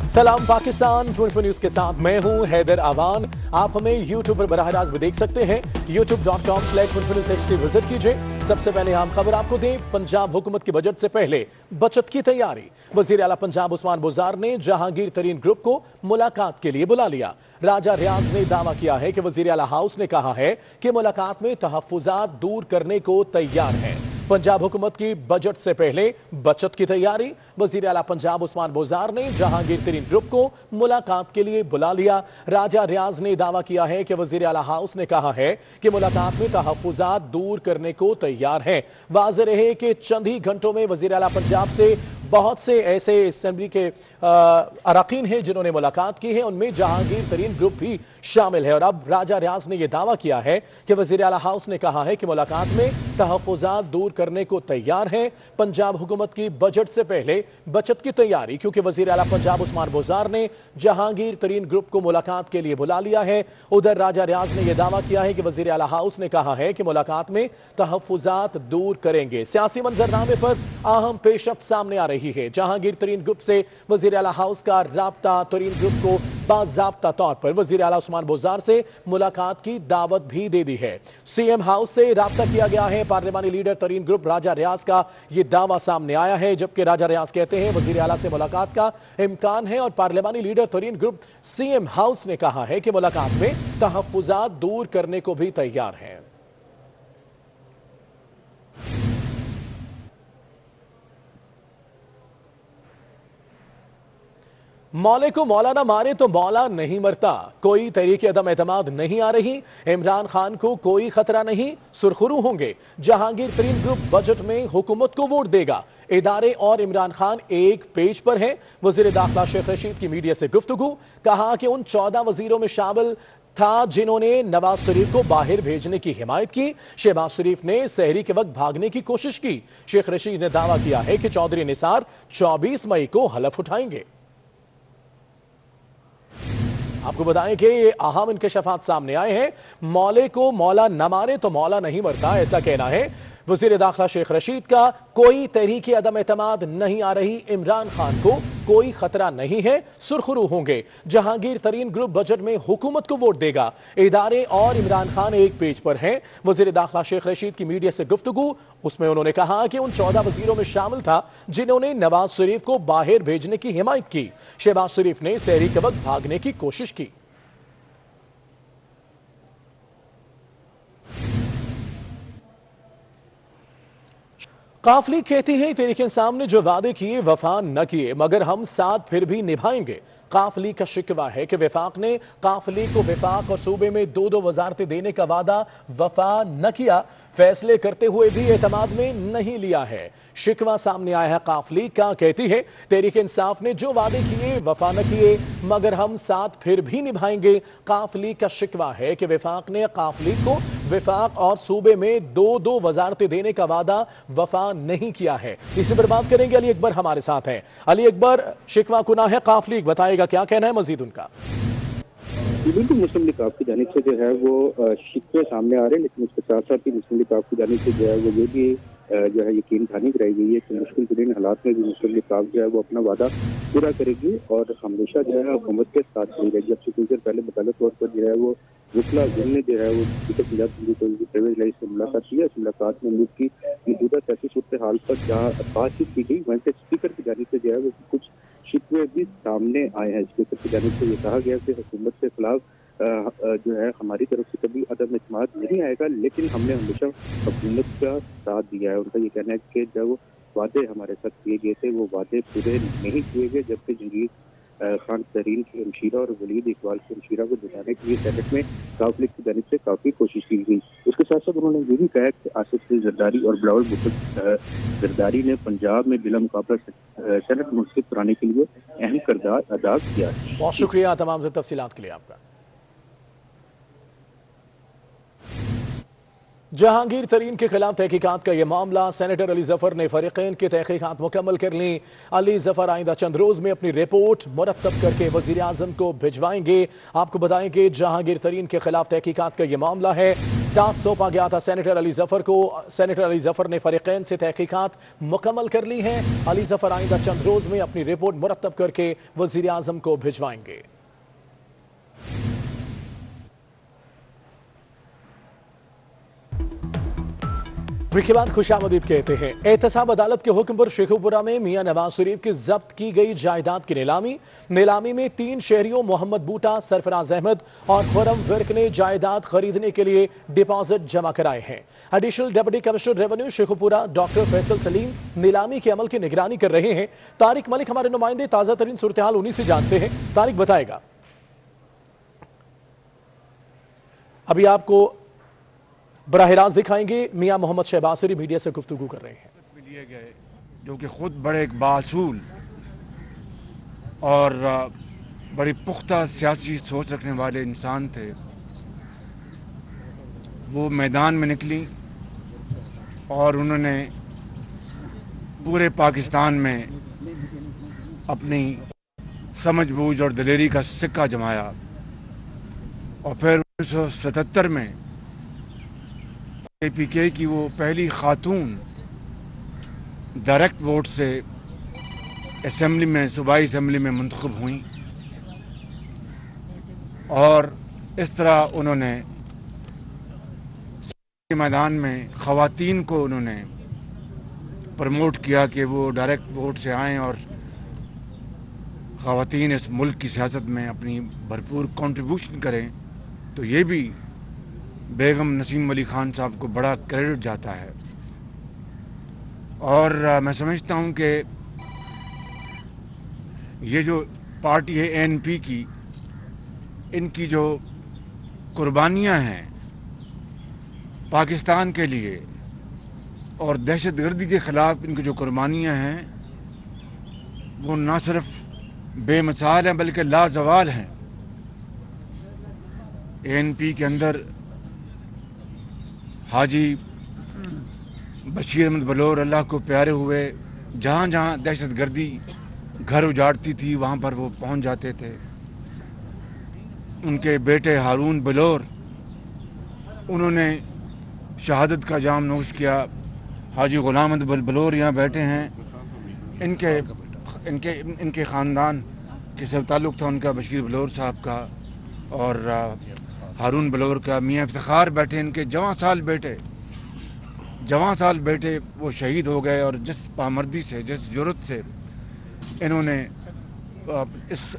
सलाम पाकिस्तान 24 न्यूज के साथ मैं हूं हैदर आवान। आप हमें यूट्यूब पर बराह रास्त भी देख सकते हैं। youtube.com/24newshd विजिट कीजिए। सबसे पहले हम खबर आपको दें, पंजाब हुकूमत के बजट से पहले बचत की तैयारी। वजीर आला पंजाब उस्मान बुज़दार ने जहांगीर तरीन ग्रुप को मुलाकात के लिए बुला लिया। राजा रियाज ने दावा किया है कि वजीर आला हाउस ने कहा है कि मुलाकात में तहफ़्फ़ुज़ात दूर करने को तैयार है। पंजाब हुकूमत की बजट से पहले बचत की तैयारी। वजीर आला पंजाब उस्मान बुज़दार ने जहांगीर तरीन ग्रुप को मुलाकात के लिए बुला लिया। राजा रियाज ने दावा किया है कि वजीर आला हाउस ने कहा है कि मुलाकात में तहफ़्फ़ुज़ात दूर करने को तैयार है। वाज़ेह रहे कि चंद ही घंटों में वजीर आला पंजाब से बहुत से ऐसे असेंबली के अरकान हैं जिन्होंने मुलाकात की है, उनमें जहांगीर तरीन ग्रुप भी शामिल है। और अब राजा रियाज ने यह दावा किया है कि वजीर आला हाउस ने कहा है कि मुलाकात में तहफ़्फ़ुज़ात दूर करने को तैयार है। पंजाब हुकूमत की बजट से पहले बचत की तैयारी, क्योंकि वजीर आला पंजाब उस्मान बुज़दार ने जहांगीर तरीन ग्रुप को मुलाकात के लिए बुला लिया है। उधर राजा रियाज ने यह दावा किया है कि वजीर आला हाउस ने कहा है कि मुलाकात में तहफ़्फ़ुज़ात दूर करेंगे। सियासी मंजरनामे पर अहम पेशरफ्त सामने आ रही है। जहांगीर तरीन ग्रुप से वजीर आला हाउस का राब्ता, तरीन ग्रुप को बाज़ाब्ता तौर पर वजीर आला उस्मान बुज़दार से मुलाकात की दावत भी दे दी है। सीएम हाउस से राब्ता किया गया है। पार्लिमानी लीडर तरीन ग्रुप राजा रियाज का यह दावा सामने आया है, जबकि राजा रियाज कहते हैं वजीर आला से मुलाकात का इम्कान है और पार्लिमानी लीडर तरीन ग्रुप सीएम हाउस ने कहा है कि मुलाकात में तहफ़्फ़ुज़ात दूर करने को भी तैयार है। मौले को मौला ना मारे तो मौला नहीं मरता, कोई तहरीक अदम एतमाद नहीं आ रही, इमरान खान को कोई खतरा नहीं, सुरखरू होंगे। जहांगीर तरीन ग्रुप बजट में हुकूमत को वोट देगा। इदारे और इमरान खान एक पेज पर है। वजीर दाखिला शेख रशीद की मीडिया से गुफ्तगू, कहा कि उन 14 वजीरों में शामिल था जिन्होंने नवाज शरीफ को बाहर भेजने की हिमायत की। शहबाज शरीफ ने सहरी के वक्त भागने की कोशिश की। शेख रशीद ने दावा किया है कि चौधरी निसार 24 मई को हलफ उठाएंगे। आपको बताएं कि ये अहम इंकशाफात सामने आए हैं। मौले को मौला न मारे तो मौला नहीं मरता, ऐसा कहना है वजीर दाखिला शेख रशीद का। कोई तहरीक अदम एतमाद नहीं आ रही, इमरान खान को कोई खतरा नहीं है, सुरखरू होंगे। जहांगीर तरीन ग्रुप बजट में हुकूमत को वोट देगा। इदारे और इमरान खान एक पेज पर हैं। वजीर दाखिला शेख रशीद की मीडिया से गुफ्तगू, उसमें उन्होंने कहा कि उन 14 वजीरों में शामिल था जिन्होंने नवाज शरीफ को बाहर भेजने की हिमायत की। शहबाज शरीफ ने सहरी के वक्त भागने की कोशिश की। काफली कहती है तहरीक इंसाफ ने जो वादे किए वफा न किए, मगर हम साथ फिर भी निभाएंगे। काफली का शिकवा है कि वफाक ने काफली को वफाक और सूबे में 2-2 वजारतें देने का वादा वफा न किया, फैसले करते हुए भी एतमाद में नहीं लिया है। शिकवा सामने आया है काफली का, कहती है तहरीक इंसाफ ने जो वादे किए वफा न किए, मगर हम साथ फिर भी निभाएंगे। काफली का शिकवा है कि वफाक ने काफली को वफाक और सूबे में 2-2 वजारतें देने का वादा वफा नहीं किया है। इसी पर बात करेंगे, अली अकबर हमारे साथ हैं। अली अकबर, शिकवा कुना है काफली, बताएगा क्या कहना है मजीद उनका? बिल्कुल, मुस्लिम लीग की जानिब से जो है वो शिकवे सामने आ रहे हैं, लेकिन उसके साथ साथ ही मुस्लिम लीग की जानिब से जो है वो ये भी जो है यकीन दहानी कराई गई है कि मुश्किल तरीन हालात में भी मुस्लिम लीग जो है वो अपना वादा पूरा करेगी और हमेशा जो है हुकूमत के साथ खड़ी रहेगी। जब से कुछ देर पहले मुतल्लिक़ तौर पर जो है वो वकला ने जो है वो पंजाब परवेज़ लाई से मुलाकात की है। इस मुलाकात में मुल्क की मौजूदा सियासी सूरत हाल पर जहाँ बातचीत की गई, वहीं से स्पीकर की जानिब से जो है वो कुछ शिकवे भी सामने आए हैं। स्पीकर की जानिब से ये कहा गया कि हुकूमत के खिलाफ जो है हमारी तरफ से कभी अदम एतमाद नहीं आएगा, लेकिन हमने हमेशा हुकूमत का साथ दिया है। उनका ये कहना है कि जब वादे हमारे साथ किए गए थे वो वादे पूरे नहीं किए गए, जबकि जंगीर खान तरीन की हमशीरा और वलीद इकबाल की हमशीरा को जिताने के लिए सेनेट में काफ लीग की जानिब से काफ़ी कोशिश की गई। उसके साथ साथ उन्होंने ये भी कहा कि आसिफ जरदारी और बिलावल भुट्टो जरदारी ने पंजाब में बिला मुकाबला सेनेट मुंतखब कराने के लिए अहम किरदार अदा किया। बहुत शुक्रिया तमाम से तफसीलात के लिए आपका। जहांगीर तरीन के खिलाफ तहकीकात का यह मामला, सेनेटर अली जफर ने फरीकैन की तहकीकात मुकम्मल कर ली। अली जफर आइंदा चंद रोज में अपनी रिपोर्ट मुरतब करके वजीर आजम को भिजवाएंगे। आपको बताएं कि जहांगीर तरीन के खिलाफ तहकीकात का यह मामला है। टास्क सौंपा गया था सेनेटर अली जफर को। सेनेटर अली जफर ने फरीकैन से तहकीकात मुकम्मल कर ली है। अली जफर आइंदा चंद रोज में अपनी रिपोर्ट मुरतब करके वजीर आजम को भिजवाएंगे। ब्रेक के बाद खुशामदीद कहते हैं। एहतसाब अदालत के हुक्म पर शेखुपुरा में मियां नवाज शरीफ की जब्त की गई जायदाद की नीलामी में 3 शहरियों मोहम्मद बूटा, सरफराज अहमद और खुरम विर्क ने जायदाद खरीदने के लिए डिपॉजिट जमा कराए हैं। Additional deputy commissioner revenue Sheikhupura doctor Faisal Salim नीलामी के अमल की निगरानी कर रहे हैं। तारिक मलिक हमारे नुमाइंदे ताजा तरीन सूरत हाल उन्हीं से जानते हैं। तारिक बताएगा। अभी आपको बराह रास्त दिखाएंगे। मियां मोहम्मद शहबाज शरीफ मीडिया से गुफ्तगू कर रहे हैं। लिए गए जो कि खुद बड़े एक बासूल और बड़ी पुख्ता सियासी सोच रखने वाले इंसान थे, वो मैदान में निकली और उन्होंने पूरे पाकिस्तान में अपनी समझबूझ और दिलेरी का सिक्का जमाया। और फिर 1977 में KPK की वो पहली खातून डायरेक्ट वोट से असेंबली में, सूबाई असेंबली में मुंतखब हुई और इस तरह उन्होंने मैदान में ख़वातीन को उन्होंने प्रमोट किया कि वो डायरेक्ट वोट से आएँ और ख़वातीन इस मुल्क की सियासत में अपनी भरपूर कंट्रीब्यूशन करें। तो ये भी बेगम नसीम अली खान साहब को बड़ा क्रेडिट जाता है। और मैं समझता हूँ कि ये जो पार्टी है ANP की, इनकी जो कुर्बानियाँ हैं पाकिस्तान के लिए और दहशतगर्दी के ख़िलाफ़ इनकी जो कुर्बानियाँ हैं वो ना सिर्फ बेमिसाल हैं बल्कि लाजवाल हैं। ANP के अंदर हाजी बशीर अहमद बलोर अल्लाह को प्यारे हुए, जहाँ जहाँ दहशतगर्दी घर उजाड़ती थी वहाँ पर वो पहुँच जाते थे। उनके बेटे हारून बलोर, उन्होंने शहादत का जाम नोश किया। हाजी गुलाम अहमद बलोर यहाँ बैठे हैं, इनके ख़ानदान के से ताल्लुक़ था उनका बशीर बलोर साहब का और हारून बलोर का। मियाँ इफ्तिखार बैठे, इनके जवां साल बेटे वो शहीद हो गए। और जिस पामर्दी से, जिस जुर्रत से इन्होंने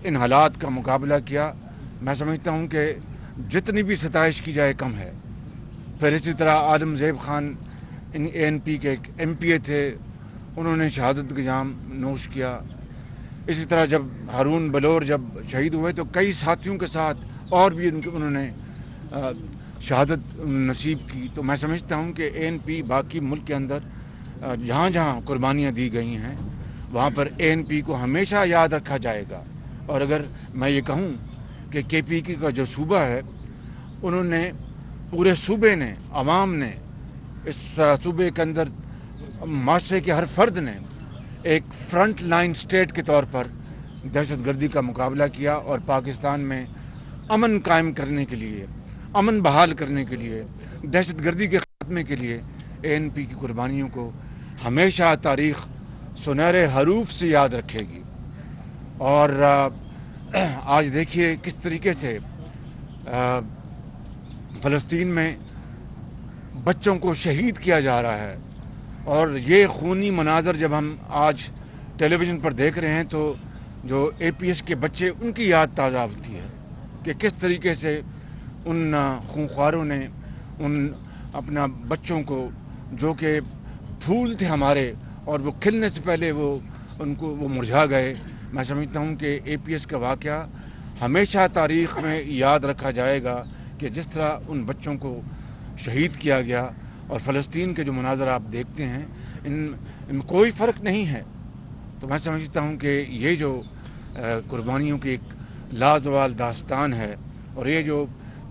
इन हालात का मुकाबला किया, मैं समझता हूँ कि जितनी भी सताइश की जाए कम है। फिर इसी तरह आदम ज़ेब खान ANP के एक MPA थे, उन्होंने शहादत का जाम नोश किया। इसी तरह जब हारून बलोर जब शहीद हुए तो कई साथियों के साथ और भी उन्होंने शहादत नसीब की। तो मैं समझता हूँ कि ANP बाकी मुल्क के अंदर जहाँ जहाँ कुर्बानियाँ दी गई हैं वहाँ पर ANP को हमेशा याद रखा जाएगा। और अगर मैं ये कहूँ कि KPK का जो सूबा है, उन्होंने पूरे सूबे ने, अवाम ने, इस सूबे के अंदर माशरे के हर फर्द ने एक फ्रंट लाइन स्टेट के तौर पर दहशतगर्दी का मुकाबला किया और पाकिस्तान में अमन कायम करने के लिए, अमन बहाल करने के लिए, दहशतगर्दी के ख़ात्मे के लिए ANP की कुर्बानियों को हमेशा तारीख़ सुनहरे हरूफ से याद रखेगी। और आज देखिए किस तरीके से फ़लस्तीन में बच्चों को शहीद किया जा रहा है। और ये खूनी मनाजर जब हम आज टेलीविज़न पर देख रहे हैं तो जो APS के बच्चे, उनकी याद ताज़ा होती है कि किस तरीके से उन खूंखारों ने उन अपना बच्चों को, जो कि फूल थे हमारे और वो खिलने से पहले वो मुरझा गए। मैं समझता हूँ कि APS का वाक़या हमेशा तारीख़ में याद रखा जाएगा कि जिस तरह उन बच्चों को शहीद किया गया। और फ़लस्तीन के जो मनाज़र आप देखते हैं, इनमें कोई फ़र्क नहीं है। तो मैं समझता हूँ कि ये जो कुर्बानियों की एक लाजवाल दास्तान है और ये जो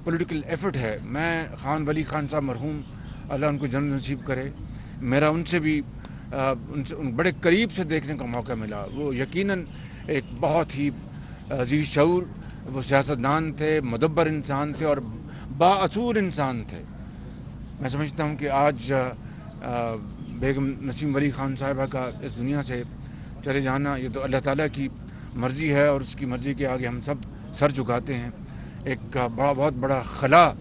पॉलिटिकल एफर्ट है, मैं खान वली खान साहब मरहूम اللہ ان کو جنت نصیب کرے. میرا ان سے بھی ان بڑے قریب سے دیکھنے کا موقع ملا. وہ یقیناً ایک بہت ہی عزیز شعور وہ سیاستدان تھے, مدبر انسان تھے اور بااصول انسان تھے. میں سمجھتا ہوں کہ آج بیگم نسیم ولی خان صاحبہ کا اس دنیا سے چلے جانا یہ تو اللہ تعالیٰ کی مرضی ہے, اور اس کی مرضی کے آگے ہم سب سر جھکاتے ہیں. ایک بہت بڑا خلا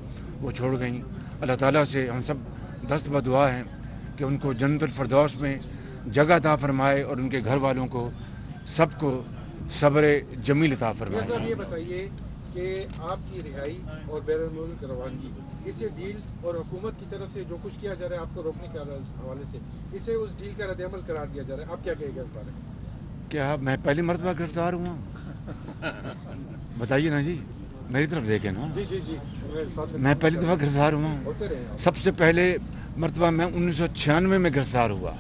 وہ چھوڑ گئیں. اللہ تعالیٰ سے ہم سب دست بدعا ہیں کہ ان کو جنت الفردوس میں جگہ عطا فرمائے اور ان کے گھر والوں کو سب کو صبر جمیل عطا فرمائے. صاحب یہ بتائیے کہ آپ کی رہائی اور بیرون ملک روانگی, اسے ڈیل اور حکومت کی طرف سے جو کچھ کیا جا رہا ہے آپ کو روکنے کے حوالے سے, اسے اس ڈیل کا رد عمل قرار دیا جا رہا ہے, آپ کیا کہے گا اس بارے میں؟ کیا میں پہلی مرتبہ گرفتار ہوا؟ بتائیے نا جی, میری طرف دیکھیں نا. جی میں پہلی دفعہ گرفتار ہوا ہوں. سب سے پہلے مرتبہ میں 1996 میں گرفتار ہوا.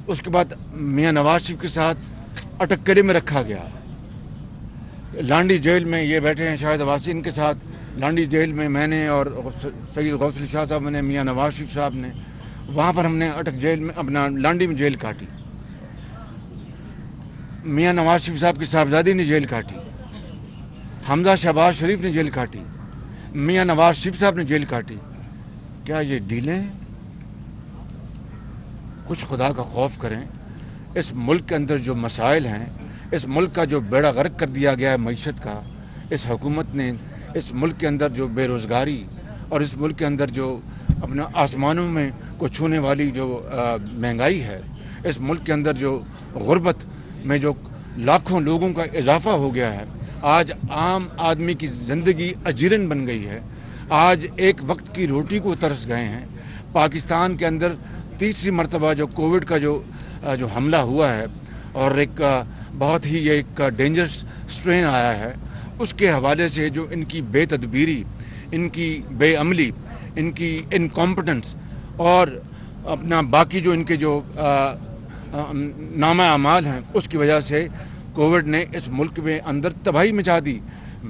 اس کے بعد میاں نواز شریف کے ساتھ اٹک قلعے میں رکھا گیا. لانڈی جیل میں یہ بیٹھے ہیں شاہد عباسی, ان کے ساتھ لانڈی جیل میں نے اور سید غوث علی شاہ صاحب نے, میاں نواز شریف صاحب نے, وہاں پر ہم نے اٹک جیل میں اپنا لانڈی میں جیل کاٹی. میاں نواز شریف صاحب کی صاحبزادی نے جیل کاٹی, حمزہ شہباز شریف نے جیل کاٹی, میاں نواز شریف صاحب نے جیل کاٹی. کیا یہ ڈیلیں ہیں؟ کچھ خدا کا خوف کریں. اس ملک کے اندر جو مسائل ہیں, اس ملک کا جو بیڑا غرق کر دیا گیا ہے معیشت کا, اس حکومت نے اس ملک کے اندر جو بے روزگاری اور اس ملک کے اندر جو اپنا آسمانوں میں کو چھونے والی جو مہنگائی ہے, اس ملک کے اندر جو غربت میں جو لاکھوں لوگوں کا اضافہ ہو گیا ہے, آج عام آدمی کی زندگی اجیرن بن گئی ہے. آج ایک وقت کی روٹی کو ترس گئے ہیں. پاکستان کے اندر تیسری مرتبہ جو کووڈ کا جو حملہ ہوا ہے اور ایک بہت ہی ایک ڈینجرس سٹرین آیا ہے, اس کے حوالے سے جو ان کی بے تدبیری, ان کی بے عملی, ان کی انکمپٹنس اور اپنا باقی جو ان کے جو نامہ اعمال ہیں, اس کی وجہ سے کووڈ نے اس ملک میں اندر تباہی مچا دی.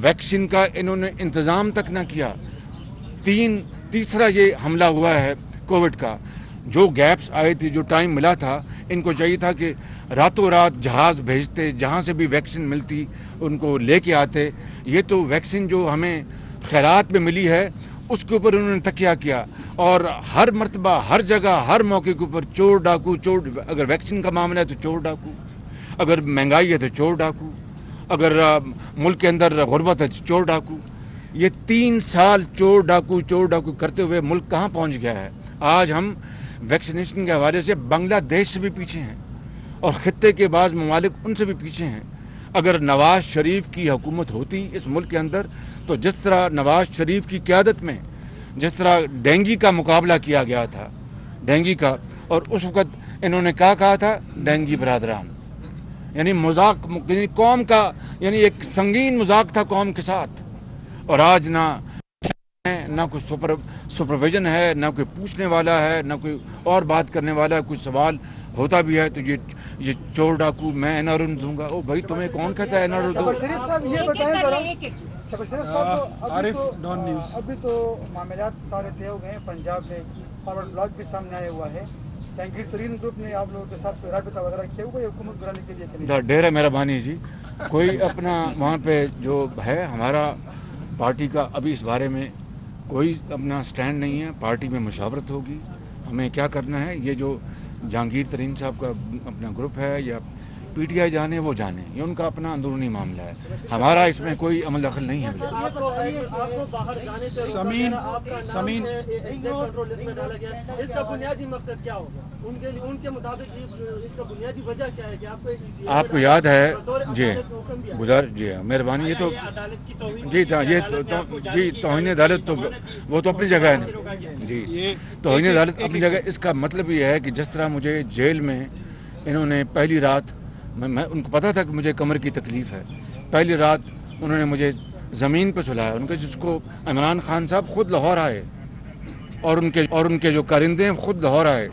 ویکسین کا انہوں نے انتظام تک نہ کیا. تیسرا یہ حملہ ہوا ہے کووڈ کا. جو گیپس آئے تھے, جو ٹائم ملا تھا, ان کو چاہیے تھا کہ راتوں رات جہاز بھیجتے, جہاں سے بھی ویکسین ملتی ان کو لے کے آتے. یہ تو ویکسین جو ہمیں خیرات میں ملی ہے اس کے اوپر انہوں نے تکیہ کیا, اور ہر مرتبہ ہر جگہ ہر موقع کے اوپر چور ڈاکو. اگر ویکسین کا معاملہ ہے تو چور ڈاکو, اگر مہنگائی ہے تو چور ڈاکو, اگر ملک کے اندر غربت ہے تو چور ڈاکو. یہ 3 سال چور ڈاکو کرتے ہوئے ملک کہاں پہنچ گیا ہے. آج ہم ویکسینیشن کے حوالے سے بنگلہ دیش سے بھی پیچھے ہیں اور خطے کے بعض ممالک ان سے بھی پیچھے ہیں. اگر نواز شریف کی حکومت ہوتی اس ملک کے اندر, تو جس طرح نواز شریف کی قیادت میں جس طرح ڈینگی کا مقابلہ کیا گیا تھا, ڈینگی کا, اور اس وقت انہوں نے کہا تھا ڈینگی برادران, یعنی مذاق, یعنی قوم کا, یعنی ایک سنگین مذاق تھا قوم کے ساتھ. اور آج نہ کوئی سپرویژن ہے, نہ کوئی پوچھنے والا ہے, نہ کوئی اور بات کرنے والا ہے. کوئی سوال ہوتا بھی ہے تو یہ چور ڈاکو میں اینا دوں گا. او بھائی تمہیں کون کہتا ہے اینا دو؟ شریف صاحب یہ بتائیں ذرا, شریف صاحب ابھی تو معاملات سارے طے ہو گئے ہیں. پنجاب میں فارورڈ بلاک بھی سامنے آیا ہوا ہے. جہانگیر ترین گروپ نے آپ لوگوں کے ساتھ رابطہ وغیرہ کیا ہوا حکومت بنانے کے لیے؟ ڈیرہ مہربانی جی, کوئی اپنا وہاں پہ جو ہے ہمارا پارٹی کا ابھی اس بارے میں کوئی اپنا سٹینڈ نہیں ہے. پارٹی میں مشاورت ہوگی ہمیں کیا کرنا ہے. یہ جو جہانگیر ترین صاحب کا اپنا گروپ ہے یا پی ٹی آئی جانے وہ جانے, یہ ان کا اپنا اندرونی معاملہ ہے. ہمارا اس میں کوئی عمل دخل نہیں ہے. سمین اس کا بنیادی مقصد کیا ہوگا ان کے مطابق, اس کا بنیادی وجہ کیا ہے کہ آپ کو آپ کو یاد ہے جی جی مہربانی, یہ تو جی توہین عدالت تو وہ تو اپنی جگہ ہے جی, توہین عدالت اپنی جگہ. اس کا مطلب یہ ہے کہ جس طرح مجھے جیل میں انہوں نے پہلی رات, میں ان کو پتا تھا کہ مجھے کمر کی تکلیف ہے, پہلی رات انہوں نے مجھے زمین پہ سلایا. ان کے جس کو عمران خان صاحب خود لاہور آئے اور ان کے جو کارندے ہیں خود لاہور آئے,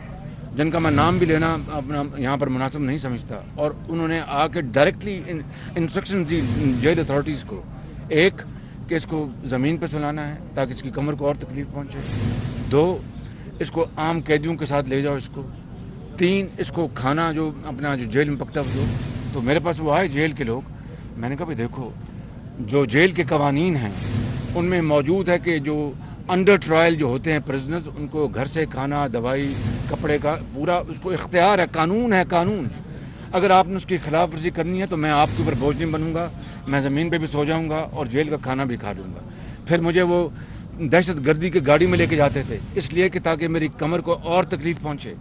جن کا میں نام بھی لینا اپنا یہاں پر مناسب نہیں سمجھتا. اور انہوں نے آ کے ڈائریکٹلی انسٹرکشن دی جیل اتھارٹیز کو, ایک کہ اس کو زمین پہ سلانا ہے تاکہ اس کی کمر کو اور تکلیف پہنچے, 2 اس کو عام قیدیوں کے ساتھ لے جاؤ اس کو. 3 اس کو کھانا جو اپنا جو جیل میں پکتا ہے تو میرے پاس وہ آئے جیل کے لوگ. میں نے کہا بھائی دیکھو جو جیل کے قوانین ہیں ان میں موجود ہے کہ جو انڈر ٹرائل جو ہوتے ہیں پرزنرز ان کو گھر سے کھانا دوائی کپڑے کا پورا اس کو اختیار ہے. قانون ہے قانون. اگر آپ نے اس کی خلاف ورزی کرنی ہے تو میں آپ کے اوپر بوجھ نہیں بنوں گا. میں زمین پہ بھی سو جاؤں گا اور جیل کا کھانا بھی کھا لوں گا. پھر مجھے وہ دہشت گردی کی گاڑی میں لے کے جاتے تھے اس لیے کہ تاکہ میری کمر کو اور تکلیف پہنچے.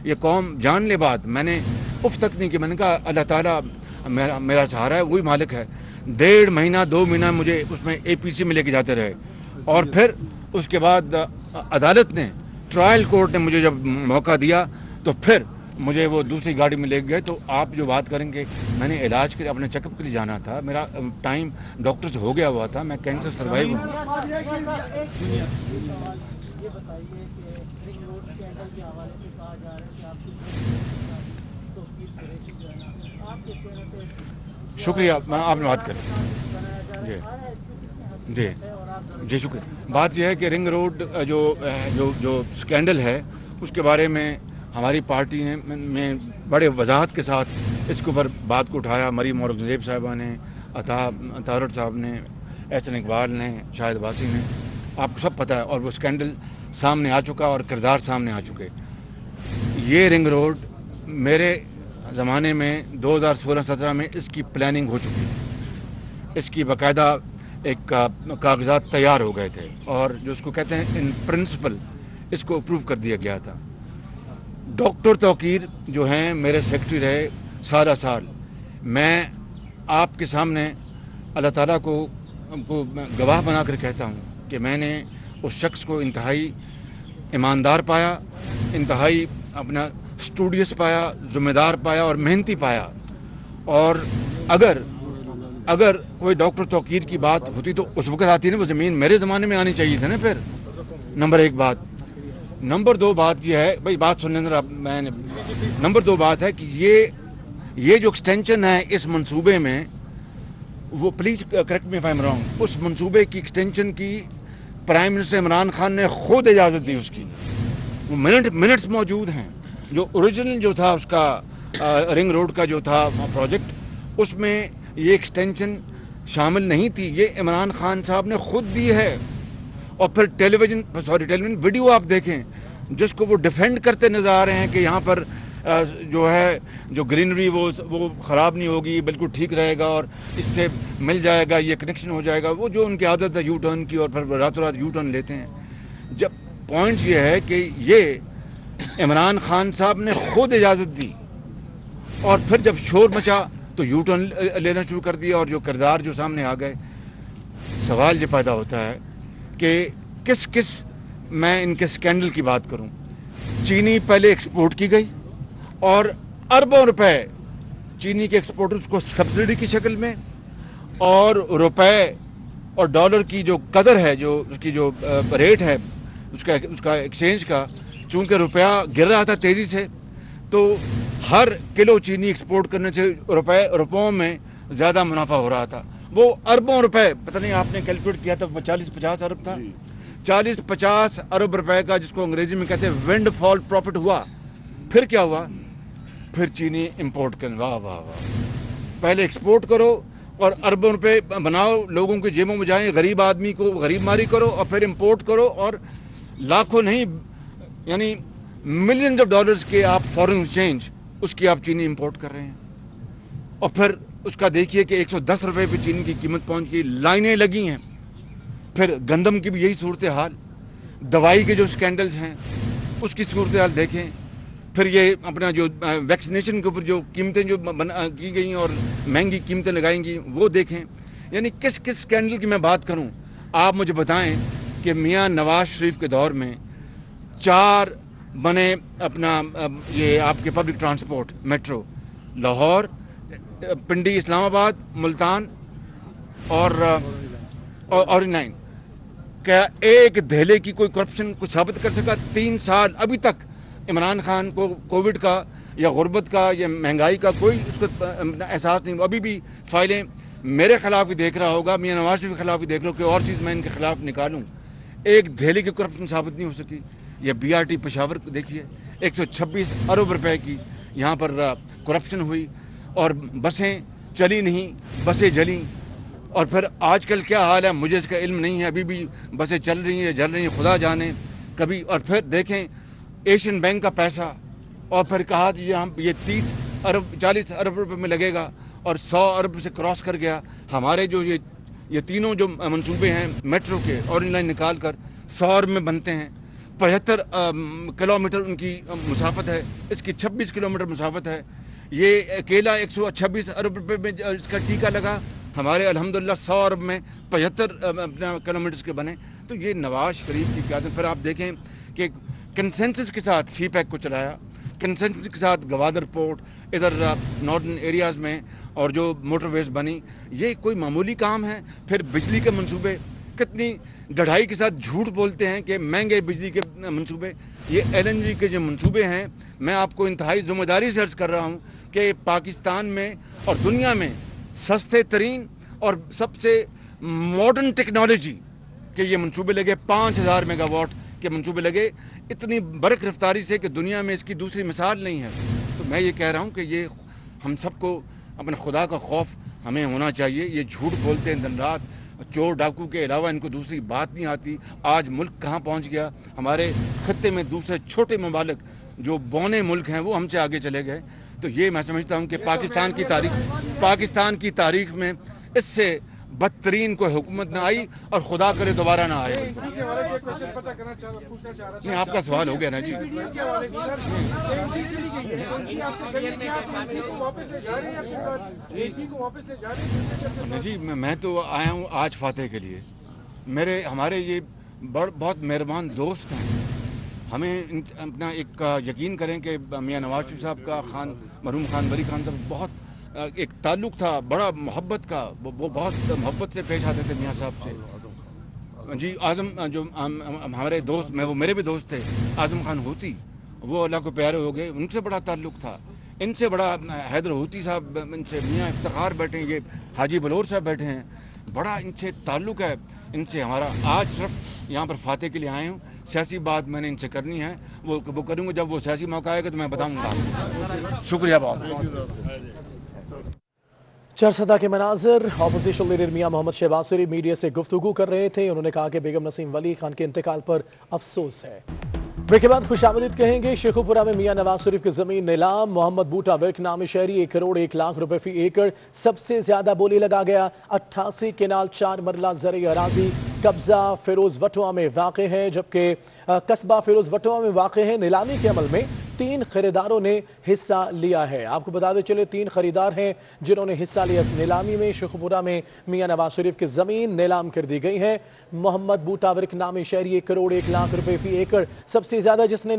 یہ قوم جان لے بات. میں نے اف تک نہیں کہ میں نے کہا اللہ تعالیٰ میرا سہارا ہے وہی مالک ہے. 1.5 مہینہ 2 مہینہ مجھے اس میں APC میں لے کے جاتے رہے اور پھر اس کے بعد عدالت نے ٹرائل کورٹ نے مجھے جب موقع دیا تو پھر مجھے وہ دوسری گاڑی میں لے گئے. تو آپ جو بات کریں گے میں نے علاج کے اپنے چیک اپ کے لیے جانا تھا. میرا ٹائم ڈاکٹر سے ہو گیا ہوا تھا. میں کینسر سروائیو ہوں. شکریہ. میں آپ نے بات کریں جی جی شکریہ. بات یہ ہے کہ رنگ روڈ جو سکینڈل ہے اس کے بارے میں ہماری پارٹی نے بڑے وضاحت کے ساتھ اس کے اوپر بات کو اٹھایا. مریم اورنگزیب صاحبہ نے, عطا صاحب نے, احسن اقبال نے, شاہد عباسی نے. آپ کو سب پتہ ہے اور وہ سکینڈل سامنے آ چکا اور کردار سامنے آ چکے. یہ رنگ روڈ میرے زمانے میں 2016-17 میں اس کی پلاننگ ہو چکی تھی. اس کی باقاعدہ ایک کاغذات تیار ہو گئے تھے اور جو اس کو کہتے ہیں ان پرنسپل اس کو اپروو کر دیا گیا تھا. ڈاکٹر توقیر جو ہیں میرے سیکرٹری رہے سالہ سال. میں آپ کے سامنے اللہ تعالیٰ کو گواہ بنا کر کہتا ہوں کہ میں نے اس شخص کو انتہائی ایماندار پایا, انتہائی اپنا اسٹوڈیس پایا, ذمہ دار پایا اور محنتی پایا. اور اگر کوئی ڈاکٹر توقیر کی بات ہوتی تو اس وقت آتی نا وہ زمین میرے زمانے میں آنی چاہیے تھی نا. پھر نمبر 1 بات. نمبر 2 بات یہ ہے بھائی بات سننے ذرا. میں نے نمبر 2 بات ہے کہ یہ جو ایکسٹینشن ہے اس منصوبے میں وہ please correct me if I am wrong اس منصوبے کی ایکسٹینشن کی پرائم منسٹر عمران خان نے خود اجازت دی. اس کی وہ منٹس موجود ہیں. جو اوریجنل جو تھا اس کا رنگ روڈ کا جو تھا پروجیکٹ اس میں یہ ایکسٹینشن شامل نہیں تھی. یہ عمران خان صاحب نے خود دی ہے. اور پھر ٹیلی ویژن ویڈیو آپ دیکھیں جس کو وہ ڈیفینڈ کرتے نظر آ رہے ہیں کہ یہاں پر جو ہے جو گرینری وہ خراب نہیں ہوگی بلکہ ٹھیک رہے گا اور اس سے مل جائے گا, یہ کنیکشن ہو جائے گا. وہ جو ان کی عادت ہے یو ٹرن کی اور پھر راتوں رات یو ٹرن لیتے ہیں. جب پوائنٹ یہ ہے کہ یہ عمران خان صاحب نے خود اجازت دی اور پھر جب شور مچا تو یو ٹرن لینا شروع کر دیا اور جو کردار جو سامنے آ گئے. سوال یہ پیدا ہوتا ہے کہ کس میں ان کے سکینڈل کی بات کروں. چینی پہلے ایکسپورٹ کی گئی اور اربوں روپے چینی کے ایکسپورٹرز کو سبسڈی کی شکل میں اور روپے اور ڈالر کی جو قدر ہے جو اس کی جو ریٹ ہے اس کا ایکسچینج کا, چونکہ روپیہ گر رہا تھا تیزی سے تو ہر کلو چینی ایکسپورٹ کرنے سے روپوں میں زیادہ منافع ہو رہا تھا. وہ اربوں روپے, پتہ نہیں آپ نے کیلکولیٹ کیا تھا 40-50 ارب تھا. 40-50 ارب روپے کا جس کو انگریزی میں کہتے ہیں ونڈ فال پروفٹ ہوا. پھر کیا ہوا؟ پھر چینی امپورٹ کریں. واہ واہ واہ. پہلے ایکسپورٹ کرو اور اربوں روپے بناؤ, لوگوں کی جیبوں میں جائیں, غریب آدمی کو غریب ماری کرو اور پھر امپورٹ کرو اور لاکھوں نہیں یعنی ملینز آف ڈالرز کے آپ فارن ایکسچینج اس کی آپ چینی امپورٹ کر رہے ہیں. اور پھر اس کا دیکھیے کہ 110 روپے پہ چینی کی قیمت پہنچ گئی, لائنیں لگی ہیں. پھر گندم کی بھی یہی صورتحال. دوائی کے جو سکینڈلز ہیں اس کی صورتحال دیکھیں. پھر یہ اپنا جو ویکسینیشن کے اوپر جو قیمتیں جو کی گئیں اور مہنگی قیمتیں لگائیں گی وہ دیکھیں. یعنی کس سکینڈل کی میں بات کروں. آپ مجھے بتائیں کہ میاں نواز شریف کے دور میں 4 بنے اپنا یہ آپ کے public transport metro, Lahore, Pindi, Islamabad, Multan اور 9. کیا ایک دہلی کی کوئی کرپشن کو ثابت کر سکا؟ 3 سال ابھی تک عمران خان کو کووڈ کا یا غربت کا یا مہنگائی کا کوئی اس کو احساس نہیں. ابھی بھی فائلیں میرے خلاف ہی دیکھ رہا ہوگا, میاں نواز شریف کے خلاف ہی دیکھ رہا ہوں کہ اور چیز میں ان کے خلاف نکالوں. ایک دہلی کی کرپشن ثابت نہیں ہو سکی. ये BRT पेशावर देखिए, 126 अरब रुपए की यहाँ पर करप्शन हुई और बसें चली नहीं, बसें जली। और फिर आजकल क्या हाल है मुझे इसका इल्म नहीं है, अभी भी बसें चल रही हैं, जल रही हैं, खुदा जाने कभी। और फिर देखें एशियन बैंक का पैसा, और फिर कहा कि ये 30 अरब 40 अरब रुपए में लगेगा और 100 अरब से क्रॉस कर गया। हमारे जो ये तीनों जो मंसूबे हैं मेट्रो के, ऑरेंज लाइन निकाल कर 100 अरब में बनते हैं। 75 किलोमीटर उनकी मुसाफत है, इसकी 26 किलोमीटर मुसाफत है। ये अकेला 126 अरब रुपए में इसका टीका लगा, हमारे अल्हम्दुलिल्लाह 100 अरब में 75 किलोमीटर के बने। तो ये नवाज शरीफ की क़यादत। फिर आप देखें कि कंसेंसस के साथ सीपैक को चलाया, कंसेंसस के साथ गवादर पोर्ट, इधर नॉर्दर्न एरियाज़ में, और जो मोटरवेज बनी, ये कोई मामूली काम है। फिर बिजली के मंसूबे, कितनी ढड़ाई के साथ झूठ बोलते हैं कि महंगे बिजली के मंसूबे। ये LNG के जो मंसूबे हैं, मैं आपको इंतहाई ज़िम्मेदारी से अर्ज़ कर रहा हूँ कि पाकिस्तान में और दुनिया में सस्ते तरीन और सबसे मॉडर्न टेक्नोलॉजी के ये मंसूबे लगे। 5000 मेगावाट के मंसूबे लगे, इतनी बरक रफ्तारी से कि दुनिया में इसकी दूसरी मिसाल नहीं है। तो मैं ये कह रहा हूँ कि ये हम सबको अपने खुदा का खौफ हमें होना चाहिए। ये झूठ बोलते हैं दिन रात, चोर डाकू के अलावा इनको दूसरी बात नहीं आती। आज मुल्क कहाँ पहुँच गया, हमारे खत्ते में दूसरे छोटे ममालिक जो बौने मुल्क हैं वो हमसे आगे चले गए। तो ये मैं समझता हूँ कि पाकिस्तान की तारीख में इससे बदतरीन कोई हुकूमत ना आई और खुदा करे दोबारा ना आए। नहीं, आपका सवाल हो गया ना जी। जी मैं तो आया हूँ आज फातह के लिए। हमारे ये बहुत मेहरबान दोस्त हैं। हमें अपना एक यकीन करें कि मियाँ नवाज शरीफ साहब का मरहूम खान वली खान साहब बहुत एक ताल्लुक़ था बड़ा मोहब्बत का। वो बहुत मोहब्बत से पेश आते थे मियाँ साहब से। जी आज़म जो हमारे दोस्त, वो मेरे भी दोस्त थे, आज़म खान होती, वो अल्लाह को प्यारे हो गए, उनसे बड़ा ताल्लुक़ था। इनसे बड़ा हैदर होती साहब, इनसे मियाँ इफ्तिखार बैठे हैं, ये हाजी बलोर साहब बैठे हैं, बड़ा इनसे ताल्लुक़ है इनसे हमारा। आज सिर्फ यहाँ पर फातह के लिए आए हूँ, सियासी बात मैंने इनसे करनी है, वो करूँगा जब वो सियासी मौका आएगा तो मैं बताऊँगा। शुक्रिया बहुत। चरसदा के मनाजिर, अपोजिशन लीडर मियां मोहम्मद शहबाज शरीफ मीडिया से गुफ्तगू कर रहे थे। उन्होंने कहा कि बेगम नसीम वली खान के इंतकाल पर अफसोस है। ब्रेक के बाद खुशामदीद कहेंगे। शेखुपुरा में मियां नवाज शरीफ की जमीन नीलाम, मोहम्मद बूटा वर्क नामी शहरी 1 करोड़ 1 लाख रुपए फी एकड़ सबसे ज्यादा बोली लगा गया। 88 केनाल 4 मरला ज़रई अराजी कब्जा फिरोज वटवा में वाक़ है, जबकि कस्बा फिरोज वटवा में वाक़ है। नीलामी के अमल में 3 खरीदारों ने हिस्सा लिया है। आपको बताते चले 3 खरीदार हैं जिन्होंने हिस्सा लिया इस नीलामी में। शेखुपुरा में मियां नवाज शरीफ की जमीन नीलाम कर दी गई है। मोहम्मद बूटा वर्क नामी शहरी 1 करोड़ 1 लाख रुपए फी एकड़ सबसे ज्यादा जिसने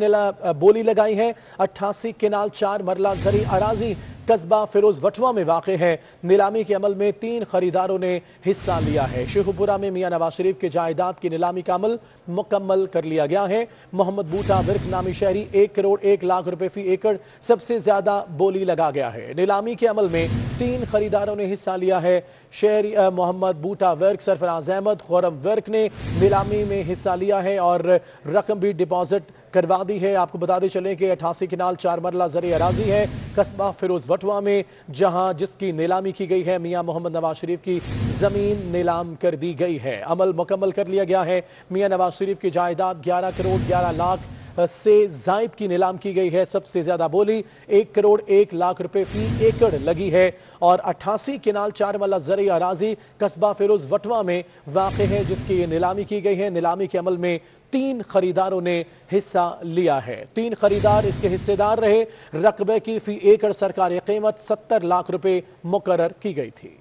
बोली लगाई है। 88 केनाल 4 मरला ज़रई अराजी कस्बा फिरोज वटवा में वाक़ है। नीलामी के अमल में 3 खरीदारों ने हिस्सा लिया है। शेखुपुरा में मियां नवाज शरीफ के जायदाद की नीलामी का अमल मुकम्मल कर लिया गया है। मोहम्मद बूटा वर्क नामी शहरी 1 करोड़ 1 लाख रुपए फी एकड़ सबसे ज्यादा बोली लगा गया है। नीलामी के अमल में 3 खरीदारों ने हिस्सा लिया है। शहरी मोहम्मद बूटा वर्क, सरफराज अहमद, खुरम वर्क ने नीलामी में हिस्सा लिया है और रकम भी डिपॉजिट करवा दी है। आपको बताते चलें कि 88 केनाल 4 मरला ज़रई अराजी है कस्बा फिरोज वटवा में, जहां जिसकी नीलामी की गई है। मियां मोहम्मद नवाज शरीफ की जमीन नीलाम कर दी गई है। अमल मुकम्मल कर लिया गया है। मियां नवाज शरीफ की जायदाद 11 करोड़ 11 लाख से जायद की नीलाम की गई है। सबसे ज्यादा बोली 1 करोड़ 1 लाख रुपए फी एकड़ लगी है और 88 केनाल 4 मरला ज़रई अराजी कस्बा फिरोज वटवा में वाक़ है, जिसकी ये नीलामी की गई है। नीलामी के अमल में 3 खरीदारों ने हिस्सा लिया है। 3 खरीदार इसके हिस्सेदार रहे। रकबे की फी एकड़ सरकारी कीमत 70 लाख रुपए मुकर्रर की गई थी।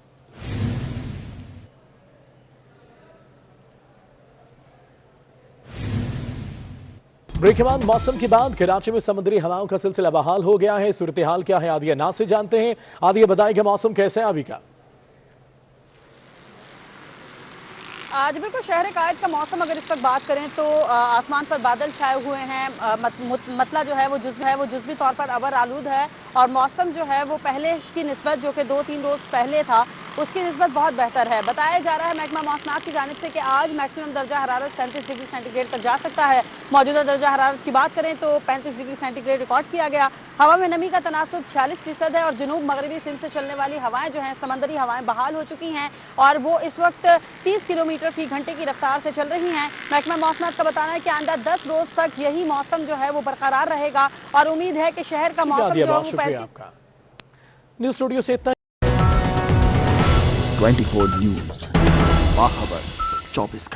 ब्रेक के बाद मौसम की बात, कराची में समुद्री हवाओं का सिलसिला बहाल हो गया है। सूरत हाल क्या है आदिया नाज से जानते हैं। आदिया बताएगा मौसम कैसे है अभी का? आज बिल्कुल शहर कायद का मौसम अगर इस वक्त बात करें तो आसमान पर बादल छाए हुए हैं। मतला जो है वो जुज़वी तौर पर अबर आलूद है और मौसम जो है वो पहले की निस्बत जो कि 2-3 रोज़ पहले था उसकी निस्बत बहुत बेहतर है। बताया जा रहा है महकमा मौसमात की जानिब से कि आज मैक्सिमम दर्जा हरारत 37 डिग्री सेंटीग्रेड तक जा सकता है। मौजूदा दर्जा हरारत की बात करें तो 35 डिग्री सेंटीग्रेड रिकॉर्ड किया गया। हवा में नमी का तनासुब 46% है और जनूब मगरबी सिंध से चलने वाली हवाएं जो हैं, समंदरी हवाएं बहाल हो चुकी हैं और वो इस वक्त 30 किलोमीटर फी घंटे की रफ्तार से चल रही हैं। महकमा मौसमात का बताना है कि आइंदा 10 रोज तक यही मौसम जो है वो बरकरार रहेगा और उम्मीद है कि शहर का मौसम जो है वो शुक्रिया आपका। न्यूज़ स्टूडियो से इतना। 24 न्यूज़, बाखबर 24 घंटे।